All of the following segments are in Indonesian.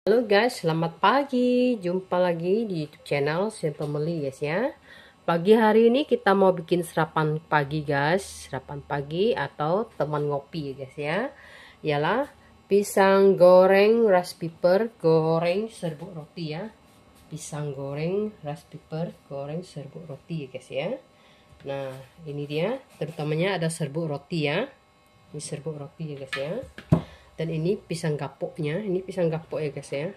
Halo guys, selamat pagi. Jumpa lagi di YouTube channel Simple Meli guys ya. Pagi hari ini kita mau bikin sarapan pagi guys. Sarapan pagi atau teman ngopi guys ya. Ialah pisang goreng rice paper, goreng serbuk roti ya. Pisang goreng rice paper, goreng serbuk roti guys ya. Nah, ini dia. Terutamanya ada serbuk roti ya. Ini serbuk roti ya guys ya. Dan ini pisang gapoknya, ini pisang gapok ya guys ya.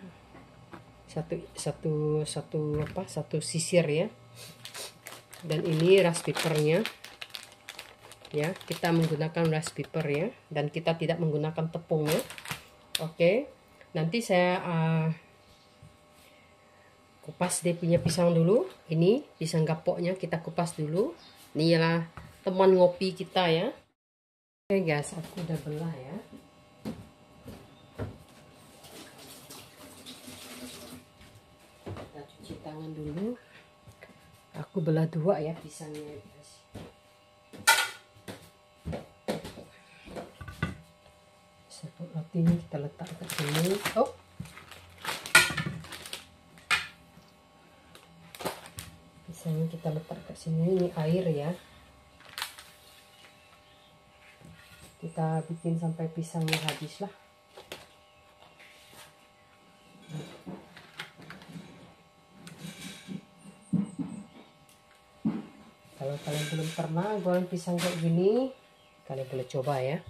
Satu sisir ya. Dan ini rice papernya. Ya, kita menggunakan rice paper ya, dan kita tidak menggunakan tepung ya. Oke. Nanti saya kupas dia punya pisang dulu. Ini pisang gapoknya kita kupas dulu. Ini adalah teman ngopi kita ya. Oke guys, aku udah belah ya. Tangan dulu, aku belah dua ya pisangnya guys. Serbuk roti ini kita letak ke sini. Oh, pisangnya kita letak ke sini. Ini air ya, kita bikin sampai pisangnya habis lah. Kalau kalian belum pernah goreng pisang kayak gini, kalian boleh coba ya.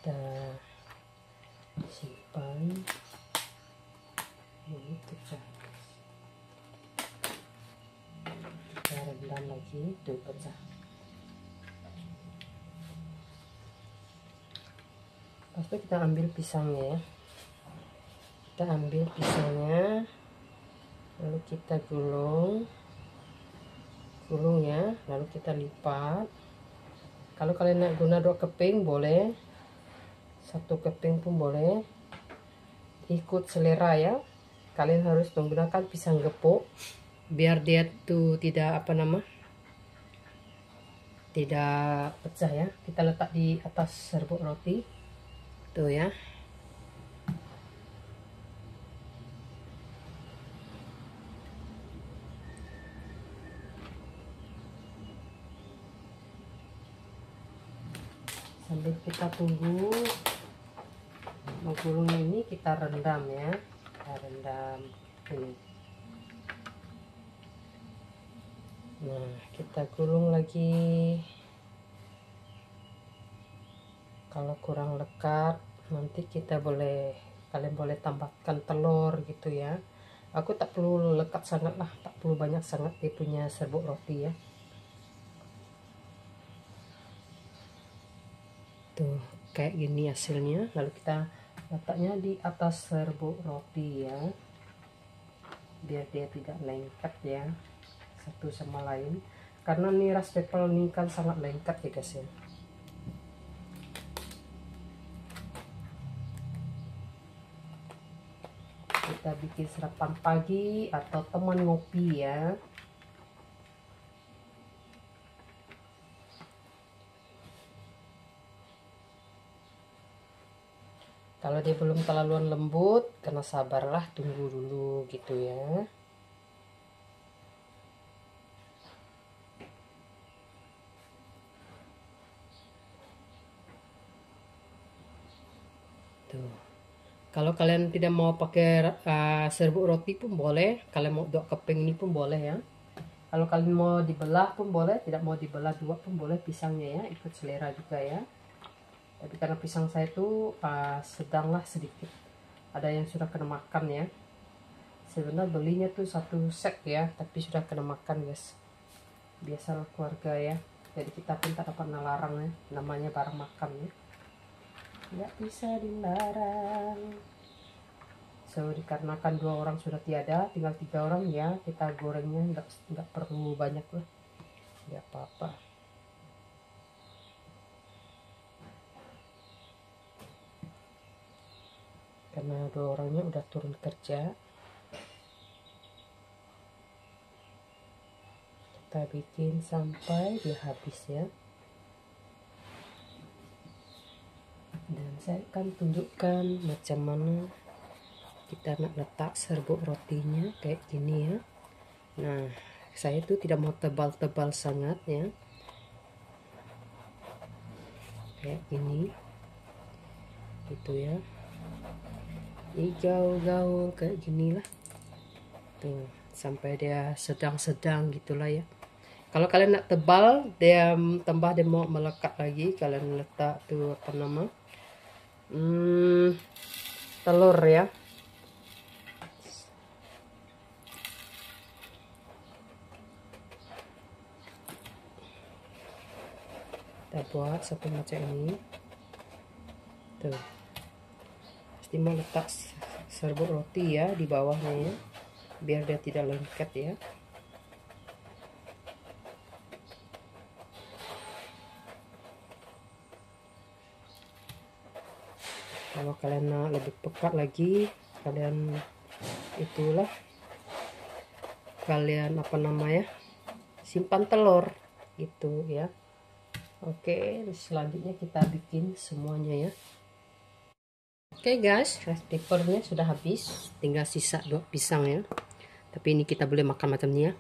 Kita simpan ini, pecah. Kita rendam lagi, tuh pecah. Lalu kita ambil pisangnya ya. Kita ambil pisangnya, lalu kita gulung ya, lalu kita lipat. Kalau kalian nak guna 2 keping boleh, 1 keping pun boleh, ikut selera ya. Kalian harus menggunakan pisang gepuk biar dia tuh tidak tidak pecah ya. Kita letak di atas serbuk roti tuh ya. Sambil kita tunggu menggulungnya ini, kita rendam ya. Kita rendam ini. Nah, kita gulung lagi. Kalau kurang lekat, nanti kalian boleh tambahkan telur gitu ya. Aku tak perlu lekat sangat lah, tak perlu banyak sangat dia punya serbuk roti ya. Tuh, kayak gini hasilnya. Lalu kita letaknya di atas serbuk roti ya, biar dia tidak lengket ya satu sama lain, karena nih rice paper ini kan sangat lengket ya guys ya. Kita bikin sarapan pagi atau teman ngopi ya. Kalau dia belum terlalu lembut, kena sabarlah, tunggu dulu gitu ya. Tuh. Kalau kalian tidak mau pakai serbuk roti pun boleh, kalian mau 2 keping ini pun boleh ya. Kalau kalian mau dibelah pun boleh, tidak mau dibelah 2 pun boleh pisangnya ya, ikut selera juga ya. Tapi karena pisang saya itu sedanglah sedikit, ada yang sudah kena makan ya. Sebenarnya belinya tuh 1 set ya, tapi sudah kena makan guys. Biasalah keluarga ya, jadi kita pun tak dapat melarang ya, namanya barang makan ya. nggak bisa dilarang. So dikarenakan 2 orang sudah tiada, tinggal 3 orang ya, kita gorengnya nggak perlu banyak lah, nggak apa-apa. Karena 2 orangnya udah turun kerja, kita bikin sampai dia habis ya. Dan saya akan tunjukkan macam mana kita nak letak serbuk rotinya kayak gini ya. Nah, saya tuh tidak mau tebal-tebal sangat ya, kayak gini gitu ya, gaul-gaul kayak gini lah tuh, sampai dia sedang-sedang gitulah ya. Kalau kalian nak tebal, dia tambah, dia mau melekat lagi, kalian letak tuh apa nama, telur ya. Kita buat satu macam ini tuh, pasti mau letak serbuk roti ya di bawahnya ya, biar dia tidak lengket ya. Kalau kalian nak lebih pekat lagi, kalian itulah, kalian apa namanya, simpan telur gitu ya. Oke, selanjutnya kita bikin semuanya ya. Oke guys, rice papernya sudah habis, tinggal sisa 2 pisang ya. Tapi ini kita boleh makan macam ini ya.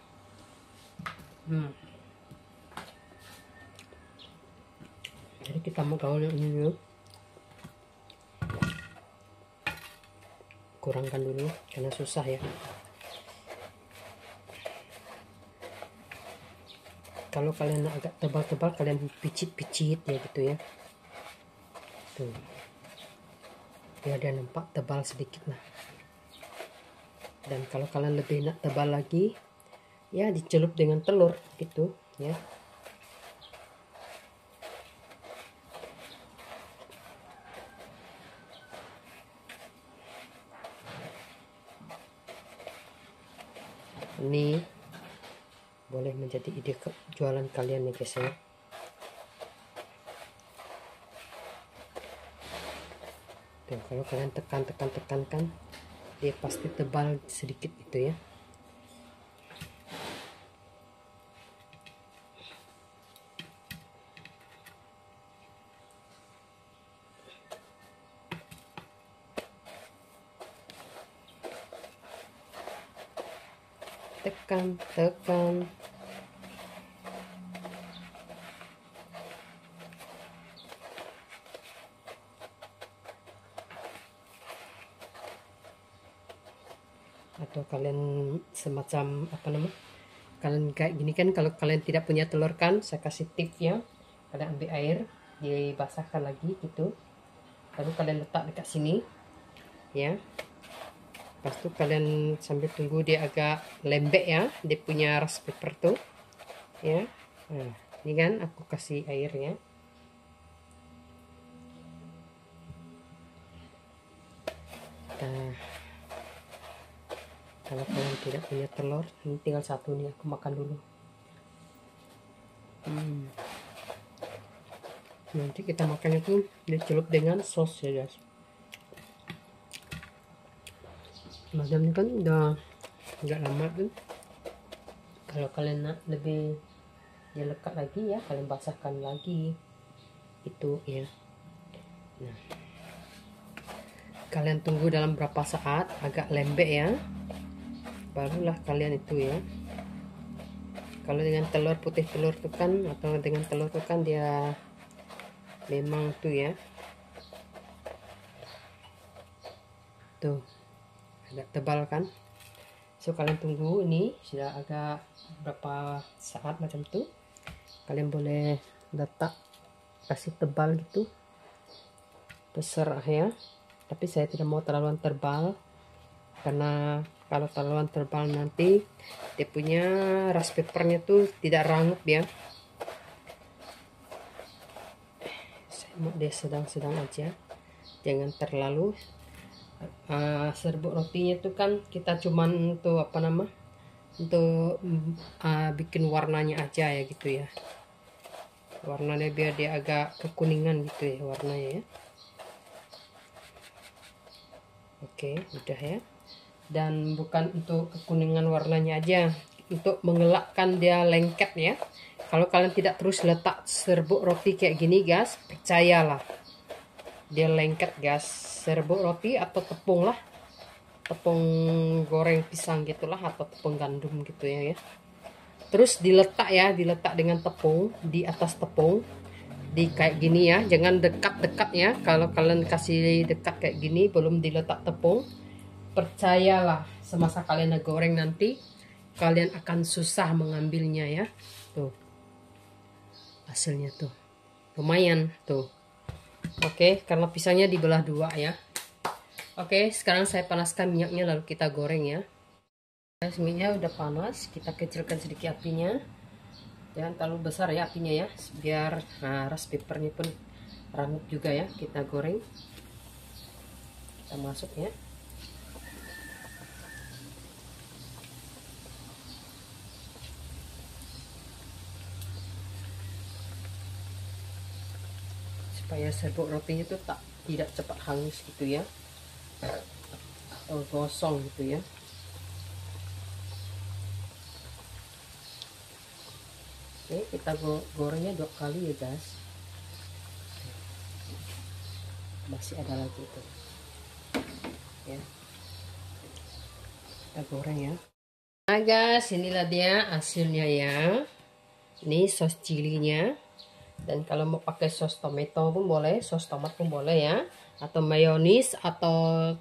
Jadi kita mau gaul ini dulu. Kurangkan dulu karena susah ya. Kalau kalian agak tebal-tebal, kalian picit-picit ya gitu ya. Tuh. Biar dia nampak tebal sedikit lah. Dan kalau kalian lebih nak tebal lagi, ya dicelup dengan telur gitu ya. Ini boleh menjadi ide jualan kalian ya guys ya. Tuh, kalau kalian tekan, dia pasti tebal sedikit gitu ya. Tekan. Atau kalian semacam apa namanya, kalian kayak gini kan, kalau kalian tidak punya telur kan, saya kasih tips ya. Kalian ambil air, dibasahkan lagi gitu, lalu kalian letak dekat sini ya. Pas itu kalian sambil tunggu dia agak lembek ya, dia punya rice paper tuh ya. Nah, ini kan aku kasih air ya. Nah, kalau kalian tidak punya telur, ini tinggal satu nih, aku makan dulu. Nanti kita makan itu dicelup dengan sos ya guys. Macam ini kan udah nggak lama tuh. Kalau kalian nak lebih dia lekat lagi ya, kalian basahkan lagi itu ya. Nah, kalian tunggu dalam berapa saat agak lembek ya, barulah kalian itu ya. Kalau dengan telur, putih telur tuh kan, atau dengan telur tuh kan dia memang tuh ya, tuh agak tebal kan. So kalian tunggu, ini sudah agak berapa saat macam tuh, kalian boleh letak kasih tebal gitu, terserah ya. Tapi saya tidak mau terlalu tebal, karena kalau terlalu tebal nanti dia punya rice papernya tuh tidak rangup ya. Saya mau dia sedang-sedang aja. jangan terlalu serbuk rotinya itu kan kita cuman untuk apa nama, untuk bikin warnanya aja ya gitu ya, warnanya biar dia agak kekuningan gitu ya warnanya ya. Oke, udah ya. Dan bukan untuk kekuningan warnanya aja, untuk mengelakkan dia lengket ya. Kalau kalian tidak terus letak serbuk roti kayak gini guys, percayalah dia lengket guys. Serbuk roti atau tepung lah, tepung goreng pisang gitulah, atau tepung gandum gitu ya. Terus diletak ya, diletak dengan tepung di atas tepung, di kayak gini ya, jangan dekat-dekat ya. Kalau kalian kasih dekat kayak gini belum diletak tepung, percayalah semasa kalian goreng nanti kalian akan susah mengambilnya ya. Tuh hasilnya tuh lumayan tuh. Oke, karena pisangnya dibelah dua ya. Oke, sekarang saya panaskan minyaknya lalu kita goreng ya. Minyaknya udah panas, kita kecilkan sedikit apinya, jangan terlalu besar ya apinya ya, biar rice papernya pun rangup juga ya. Kita goreng, kita masuk ya. Supaya serbuk rotinya itu tidak cepat hangus gitu ya, atau gosong gitu ya. Oke, kita gorengnya 2 kali ya guys. Masih ada lagi itu ya, kita goreng ya. Nah guys, inilah dia hasilnya ya. Ini sos cilinya. Dan kalau mau pakai sos tomato pun boleh, sos tomat pun boleh ya, atau mayonis atau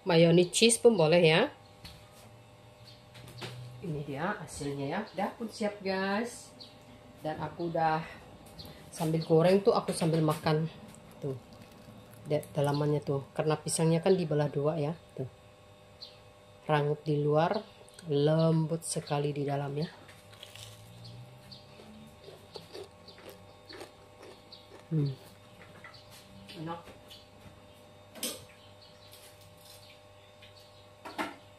mayonis cheese pun boleh ya. Ini dia hasilnya ya, udah pun siap guys. Dan aku udah sambil goreng tuh aku sambil makan tuh dalamannya tuh, karena pisangnya kan dibelah dua ya tuh, rangup di luar, lembut sekali di dalamnya. Enak.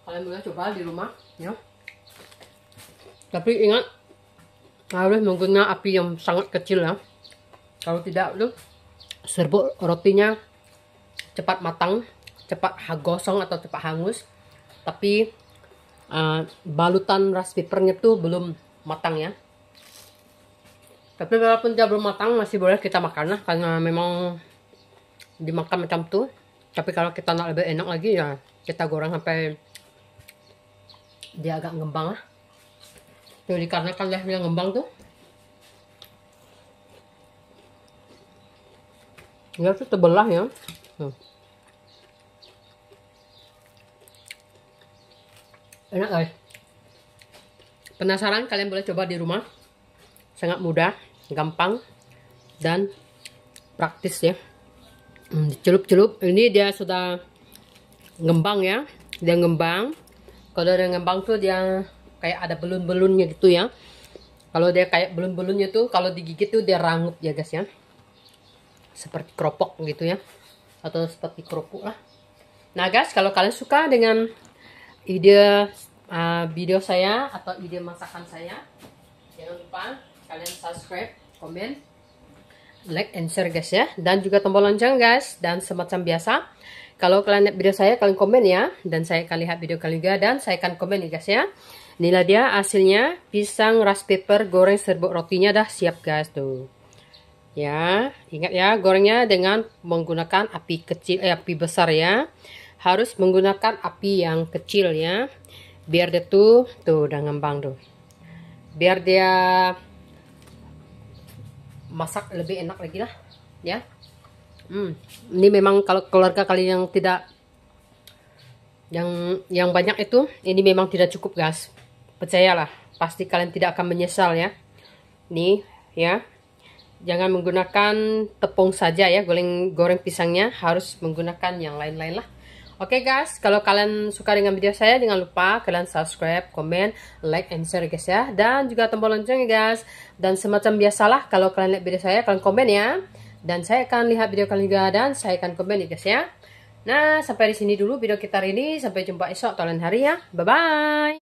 Kalian boleh coba di rumah ya. Tapi ingat harus menggunakan api yang sangat kecil ya. Kalau tidak tuh serbuk rotinya cepat matang, cepat gosong atau cepat hangus. Tapi balutan rice papernya tuh belum matang ya. Tapi walaupun dia belum matang masih boleh kita makan lah, karena memang dimakan macam tuh. Tapi kalau kita nak lebih enak lagi ya kita goreng sampai dia agak ngembang lah. Tuh dikarenakan dia ngembang tuh, dia tuh terbelah ya. Enak guys. Penasaran? Kalian boleh coba di rumah. Sangat mudah, gampang, dan praktis ya. Celup-celup. Ini dia sudah ngembang ya. Dia ngembang. Kalau dia ngembang tuh dia kayak ada belun-belunnya gitu ya. Kalau dia kayak belun-belunnya tuh kalau digigit tuh dia rangup ya guys ya. Seperti keropok gitu ya. Atau seperti kerupuk lah. Nah guys, kalau kalian suka dengan ide video saya atau ide masakan saya, jangan lupa kalian subscribe, komen, like, and share guys ya. Dan juga tombol lonceng guys. Dan semacam biasa, kalau kalian lihat video saya, kalian komen ya. Dan saya akan lihat video kalian juga, dan saya akan komen ya guys ya. Inilah dia hasilnya, pisang rice paper goreng serbuk rotinya dah siap guys tuh. Ya, ingat ya, gorengnya dengan menggunakan api kecil, api besar ya. Harus menggunakan api yang kecil ya. Biar dia tuh udah ngembang tuh. Biar dia masak lebih enak lagi lah ya. Ini memang kalau keluarga kalian yang tidak yang banyak itu, ini memang tidak cukup guys. Percayalah, pasti kalian tidak akan menyesal ya. Nih ya. Jangan menggunakan tepung saja ya, goreng pisangnya, harus menggunakan yang lain-lain lah. Oke guys, kalau kalian suka dengan video saya, jangan lupa kalian subscribe, komen, like, and share guys ya. Dan juga tombol lonceng ya guys. Dan semacam biasalah, kalau kalian lihat video saya, kalian komen ya. Dan saya akan lihat video kalian juga dan saya akan komen ya guys ya. Nah, sampai di sini dulu video kita hari ini. Sampai jumpa esok atau lain hari ya. Bye-bye.